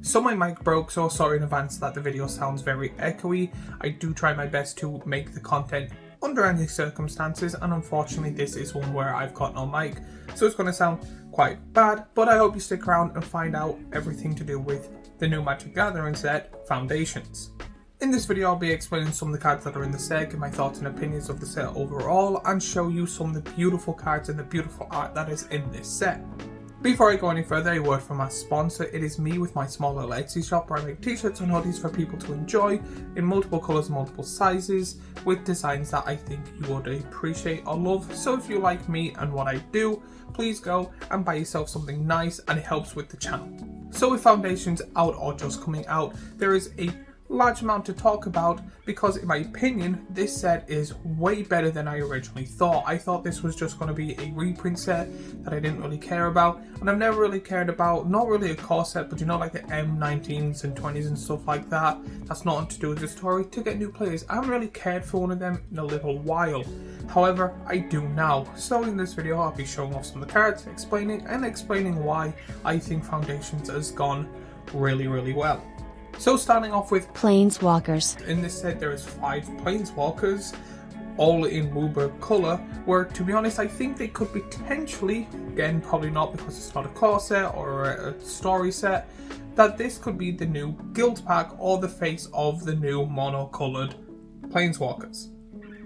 So my mic broke, so sorry in advance that the video sounds very echoey. I do try my best to make the content under any circumstances, and unfortunately this is one where I've got no mic, so it's going to sound quite bad, but I hope you stick around and find out everything to do with the new Magic Gathering set, Foundations. In this video I'll be explaining some of the cards that are in the set, give my thoughts and opinions of the set overall, and show you some of the beautiful cards and the beautiful art that is in this set. Before I go any further, a word from my sponsor. It is me with my small little Etsy shop where I make t-shirts and hoodies for people to enjoy in multiple colours and multiple sizes with designs that I think you would appreciate or love. So if you like me and what I do, please go and buy yourself something nice, and it helps with the channel. So with Foundations out or just coming out, there is a large amount to talk about because in my opinion this set is way better than I originally thought. I thought this was just going to be a reprint set that I didn't really care about, and I've never really cared about, not really a core set, but you know, like the M19s and 20s and stuff like that. That's nothing to do with the story, to get new players. I haven't really cared for one of them in a little while. However, I do now. So in this video I'll be showing off some of the cards, explaining why I think Foundations has gone really well. So starting off with Plainswalkers. In this set there is 5 Plainswalkers, all in Wooburg colour, where to be honest I think they could potentially, again probably not because it's not a core set or a story set, that this could be the new guild pack or the face of the new mono-coloured Plainswalkers.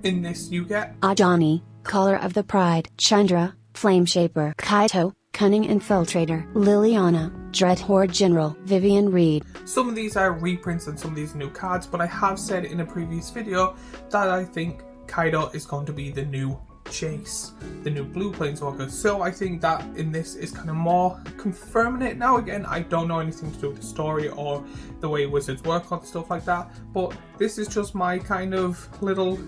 In this you get Ajani, Color of the Pride, Chandra, Flameshaper, Kaito, Cunning Infiltrator, Liliana, Dreadhorde General, Vivian Reed. Some of these are reprints and some of these new cards, but I have said in a previous video that I think Kaido is going to be the new Chase, the new blue Plainswalker. So I think that in this is kind of more confirming it. Now again, I don't know anything to do with the story or the way wizards work on stuff like that, but this is just my kind of little,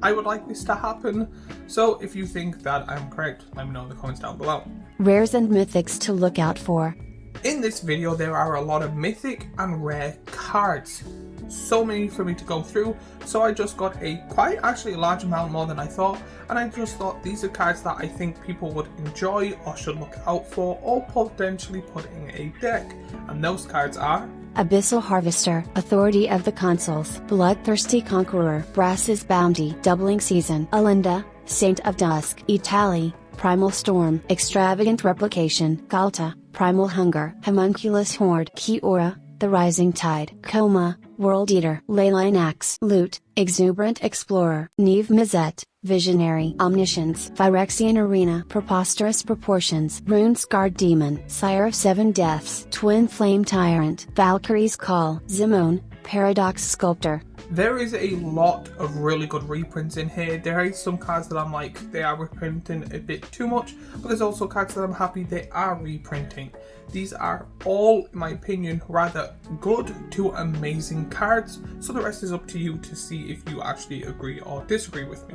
I would like this to happen. So if you think that I'm correct, let me know in the comments down below. Rares and mythics to look out for. In this video there are a lot of mythic and rare cards. So many for me to go through, so I just got quite actually a large amount more than I thought, and I just thought these are cards that I think people would enjoy or should look out for or potentially put in a deck, and those cards are Abyssal Harvester, Authority of the Consuls, Bloodthirsty Conqueror, Brass's Bounty, Doubling Season, Alinda, Saint of Dusk, Itali, Primal Storm, Extravagant Replication, Galta, Primal Hunger, Homunculus Horde, Kiora, The Rising Tide, Coma, World Eater, Leyline Axe, Loot, Exuberant Explorer, Neve Mizet, Visionary, Omniscience, Phyrexian Arena, Preposterous Proportions, Rune-Scarred Demon, Sire of 7 Deaths, Twin Flame Tyrant, Valkyrie's Call, Zimone, Paradox Sculptor. There is a lot of really good reprints in here. There are some cards that I'm like, they are reprinting a bit too much, but there's also cards that I'm happy they are reprinting. These are all, in my opinion, rather good to amazing cards, so the rest is up to you to see if you actually agree or disagree with me.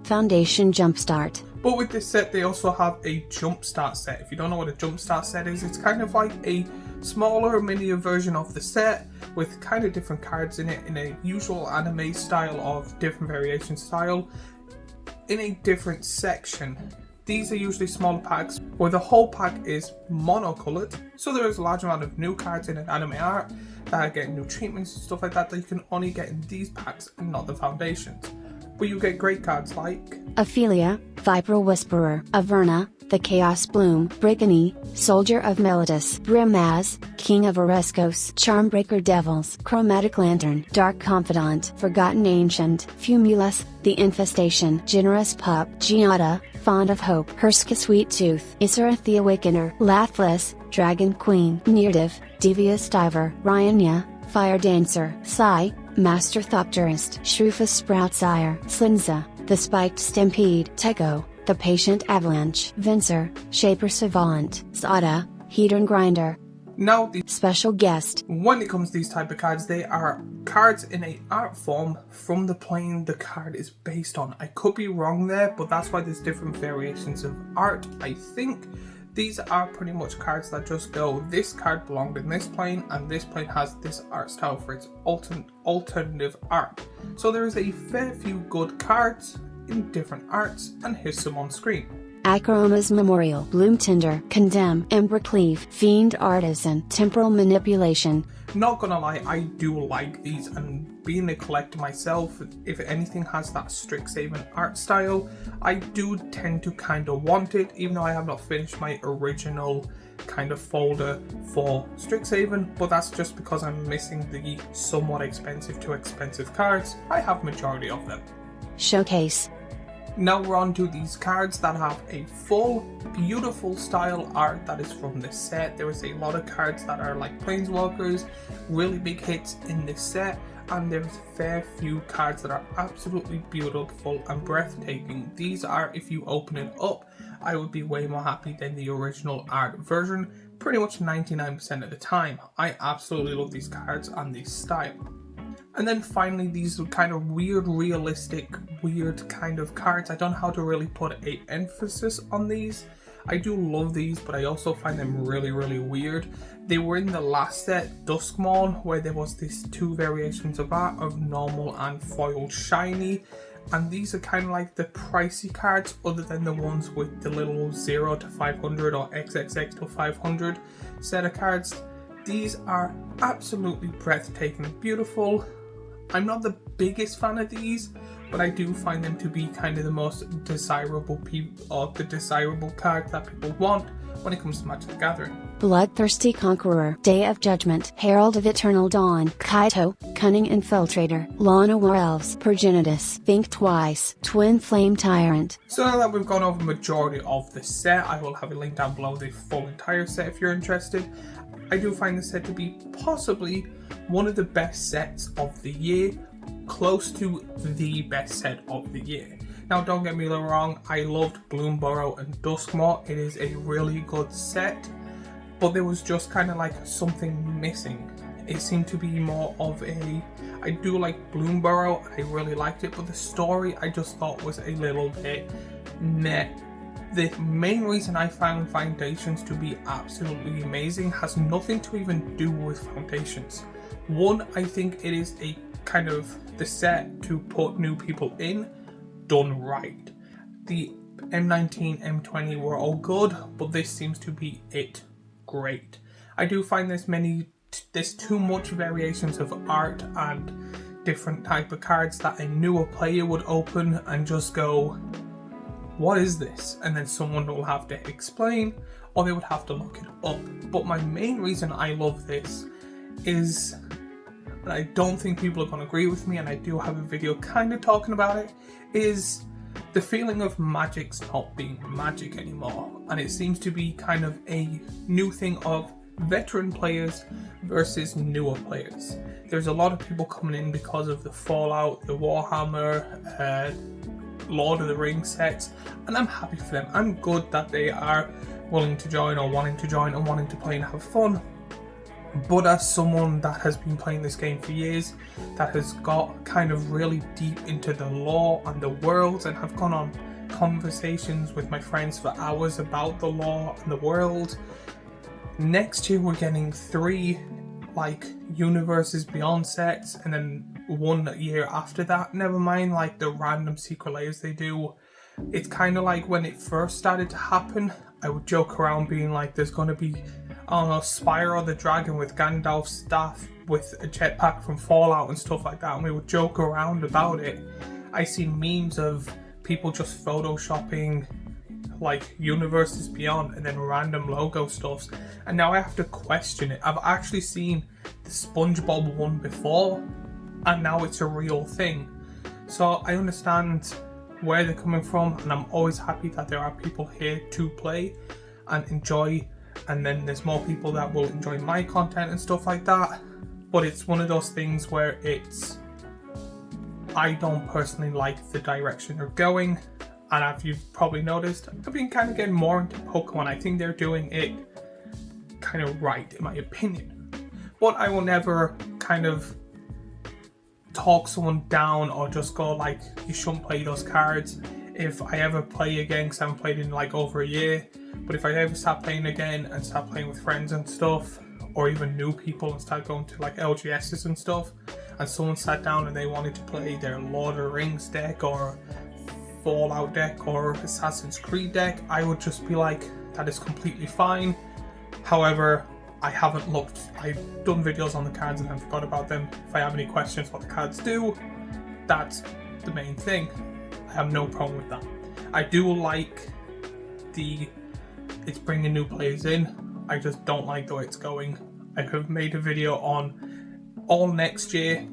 Foundation Jumpstart. But with this set they also have a Jumpstart set. If you don't know what a Jumpstart set is, it's kind of like a smaller mini version of the set with kind of different cards in it in a usual anime style of different variation style in a different section. These are usually smaller packs where the whole pack is mono-coloured, so there is a large amount of new cards in an anime art that are getting new treatments and stuff like that you can only get in these packs and not the Foundations. But you get great cards like Ophelia, Viper Whisperer, Averna, the Chaos Bloom, Brigany, Soldier of Melodus, Brimaz, King of Oreskos, Charmbreaker Devils, Chromatic Lantern, Dark Confidant, Forgotten Ancient, Fumulus, The Infestation, Generous Pup, Giada, Fond of Hope, Herska Sweet Tooth, Isarath the Awakener, Lathlis, Dragon Queen, Neardiv, Devious Diver, Ryania, Fire Dancer, Psy, Master Thopterist, Shrufus Sproutsire, Slinza, The Spiked Stampede, Techo, The Patient Avalanche, Vincer, Shaper Savant, Zada, Hedron Grinder. Now the special guest. When it comes to these type of cards, they are cards in a art form from the plane the card is based on. I could be wrong there, but that's why there's different variations of art. I think these are pretty much cards that just go, this card belonged in this plane and this plane has this art style for its alternative art. So there is a fair few good cards in different arts, and here's some on screen. Acheroma's Memorial, Bloom Tinder, Condemn, Embercleave, Fiend Artisan, Temporal Manipulation. Not gonna lie, I do like these, and being a collector myself, if anything has that Strixhaven art style, I do tend to kind of want it, even though I have not finished my original kind of folder for Strixhaven, but that's just because I'm missing the somewhat expensive to expensive cards. I have majority of them. Showcase. Now we're on to these cards that have a full, beautiful style art that is from the set. There is a lot of cards that are like Plainswalkers, really big hits in this set, and there's a fair few cards that are absolutely beautiful and breathtaking. These are, if you open it up, I would be way more happy than the original art version, pretty much 99% of the time. I absolutely love these cards and this style. And then finally, these kind of weird, realistic, weird kind of cards. I don't know how to really put an emphasis on these. I do love these, but I also find them really, really weird. They were in the last set, Duskmawn, where there was these two variations of art of normal and foiled shiny. And these are kind of like the pricey cards, other than the ones with the little 0 to 500 or XXX to 500 set of cards. These are absolutely breathtaking and beautiful. I'm not the biggest fan of these, but I do find them to be kind of the most desirable the desirable card that people want when it comes to Magic the Gathering. Bloodthirsty Conqueror, Day of Judgment, Herald of Eternal Dawn, Kaito, Cunning Infiltrator, Lana War Elves, Progenitus, Think Twice, Twin Flame Tyrant. So now that we've gone over the majority of the set, I will have a link down below the full entire set if you're interested. I do find the set to be possibly one of the best sets of the year, close to the best set of the year. Now don't get me wrong, I loved Bloomburrow and Duskmaw. It is a really good set, but there was just kind of like something missing. It seemed to be more of a, I do like Bloomburrow, I really liked it, but the story I just thought was a little bit meh. The main reason I found Foundations to be absolutely amazing has nothing to even do with Foundations. One, I think it is a kind of the set to put new people in, done right. The M19, M20 were all good, but this seems to be it great. I do find there's too much variations of art and different type of cards that a newer player would open and just go, what is this? And then someone will have to explain, or they would have to look it up. But my main reason I love this is, and I don't think people are going to agree with me, and I do have a video kind of talking about it, is the feeling of Magic's not being Magic anymore. And it seems to be kind of a new thing of veteran players versus newer players. There's a lot of people coming in because of the Fallout, the Warhammer, Lord of the Rings sets, and I'm happy for them. I'm good that they are willing to join or wanting to join and wanting to play and have fun. But as someone that has been playing this game for years, that has got kind of really deep into the lore and the worlds, and have gone on conversations with my friends for hours about the lore and the world, next year we're getting 3 like Universes Beyond sets, and then 1 year after that, never mind like the random secret layers they do. It's kind of like when it first started to happen, I would joke around being like, there's going to be, I don't know, Spyro the Dragon with Gandalf's staff with a jetpack from Fallout and stuff like that, and we would joke around about it. I see memes of people just photoshopping like Universes Beyond and then random logo stuffs, and now I have to question it. I've actually seen the SpongeBob one before, and now it's a real thing. So I understand where they're coming from, and I'm always happy that there are people here to play and enjoy, and then there's more people that will enjoy my content and stuff like that. But it's one of those things where I don't personally like the direction they're going. And as you've probably noticed, I've been kind of getting more into Pokemon. I think they're doing it kind of right, in my opinion. But I will never kind of talk someone down or just go like, you shouldn't play those cards. If I ever play again, because I haven't played in like over a year, but if I ever start playing again and start playing with friends and stuff, or even new people and start going to like LGSs and stuff, and someone sat down and they wanted to play their Lord of the Rings deck or Fallout deck or Assassin's Creed deck, I would just be like, that is completely fine. However, I haven't looked, I've done videos on the cards and I forgot about them. If I have any questions what the cards do, that's the main thing. I have no problem with that. I do like it's bringing new players in. I just don't like the way it's going. I have made a video on all next year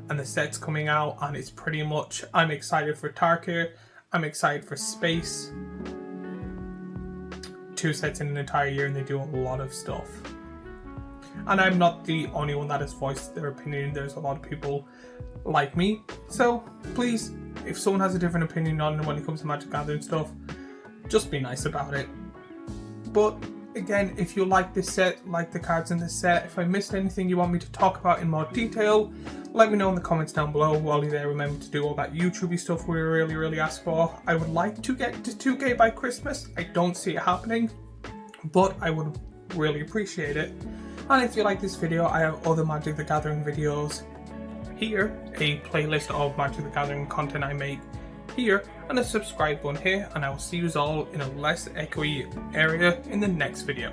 and the sets coming out, and it's pretty much, I'm excited for Tarkir, I'm excited for Space. 2 sets in an entire year and they do a lot of stuff. And I'm not the only one that has voiced their opinion. There's a lot of people like me. So please, if someone has a different opinion on when it comes to Magic Gathering stuff, just be nice about it. But again, if you like this set, like the cards in this set, if I missed anything you want me to talk about in more detail, let me know in the comments down below. While you're there, remember to do all that YouTubey stuff we really ask for. I would like to get to 2K by Christmas. I don't see it happening, but I would really appreciate it. And if you like this video, I have other Magic the Gathering videos here, a playlist of Magic the Gathering content I make here, and a subscribe button here, and I will see you all in a less echoey area in the next video.